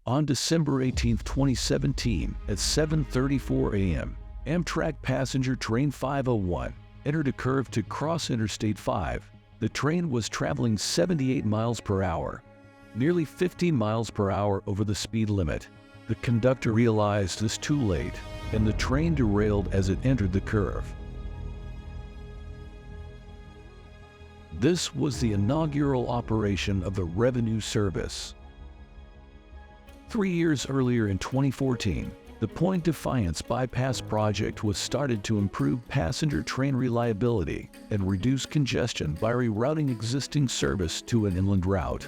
On December 18, 2017, at 7:34 a.m., Amtrak passenger train 501 entered a curve to cross Interstate 5. The train was traveling 78 miles per hour, nearly 15 miles per hour over the speed limit. The conductor realized this too late, and the train derailed as it entered the curve. This was the inaugural operation of the Revenue Service. 3 years earlier in 2014, the Point Defiance Bypass Project was started to improve passenger train reliability and reduce congestion by rerouting existing service to an inland route.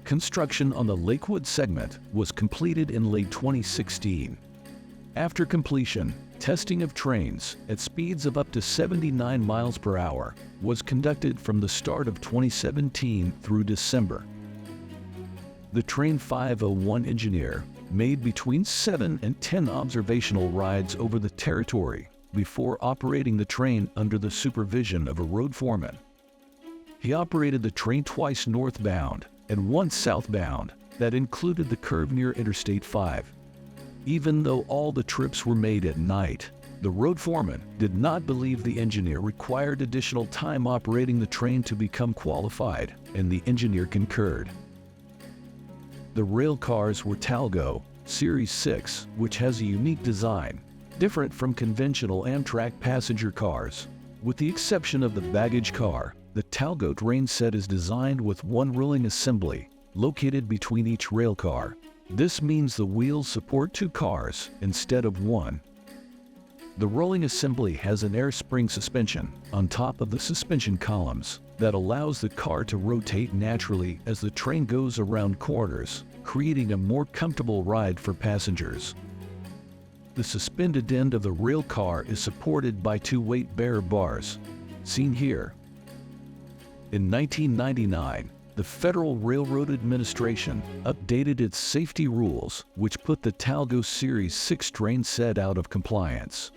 Construction on the Lakewood segment was completed in late 2016. After completion, testing of trains at speeds of up to 79 miles per hour was conducted from the start of 2017 through December. The Train 501 engineer made between 7 and 10 observational rides over the territory before operating the train under the supervision of a road foreman. He operated the train twice northbound and once southbound that included the curve near Interstate 5. Even though all the trips were made at night, the road foreman did not believe the engineer required additional time operating the train to become qualified, and the engineer concurred. The rail cars were Talgo Series 6, which has a unique design, different from conventional Amtrak passenger cars. With the exception of the baggage car, the Talgo train set is designed with one rolling assembly located between each rail car. This means the wheels support 2 cars instead of 1. The rolling assembly has an air spring suspension on top of the suspension columns that allows the car to rotate naturally as the train goes around corners, creating a more comfortable ride for passengers. The suspended end of the rail car is supported by 2 weight-bearer bars, seen here. In 1999, the Federal Railroad Administration updated its safety rules, which put the Talgo Series 6 train set out of compliance.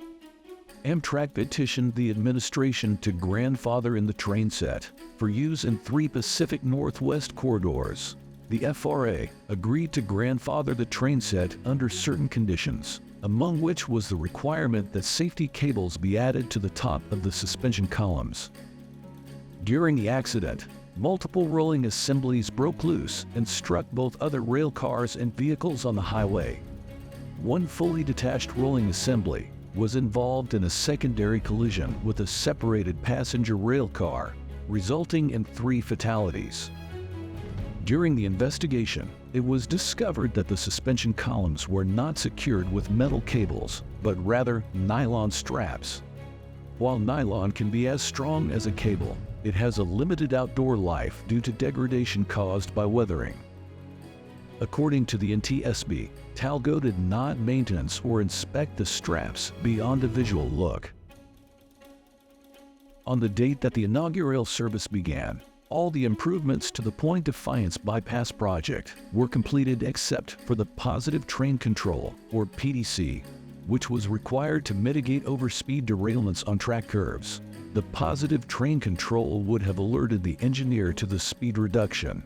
Amtrak petitioned the administration to grandfather in the train set for use in 3 Pacific Northwest corridors. The FRA agreed to grandfather the train set under certain conditions, among which was the requirement that safety cables be added to the top of the suspension columns. During the accident, multiple rolling assemblies broke loose and struck both other rail cars and vehicles on the highway. One fully detached rolling assembly was involved in a secondary collision with a separated passenger rail car, resulting in 3 fatalities. During the investigation, it was discovered that the suspension columns were not secured with metal cables, but rather nylon straps. While nylon can be as strong as a cable, it has a limited outdoor life due to degradation caused by weathering. According to the NTSB, Talgo did not maintenance or inspect the straps beyond a visual look. On the date that the inaugural service began, all the improvements to the Point Defiance Bypass Project were completed except for the Positive Train Control, or PTC, which was required to mitigate overspeed derailments on track curves. The Positive Train Control would have alerted the engineer to the speed reduction,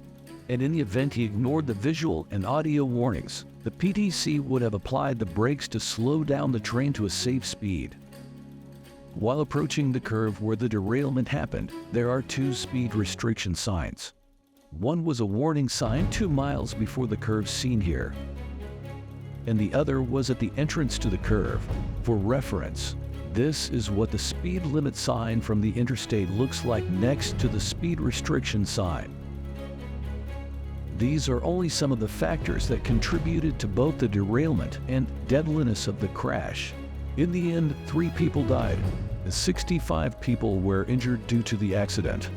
and in the event he ignored the visual and audio warnings, the PTC would have applied the brakes to slow down the train to a safe speed. While approaching the curve where the derailment happened, there are 2 speed restriction signs. One was a warning sign 2 miles before the curve seen here, and the other was at the entrance to the curve. For reference, this is what the speed limit sign from the interstate looks like next to the speed restriction sign. These are only some of the factors that contributed to both the derailment and deadliness of the crash. In the end, 3 people died, and 65 people were injured due to the accident.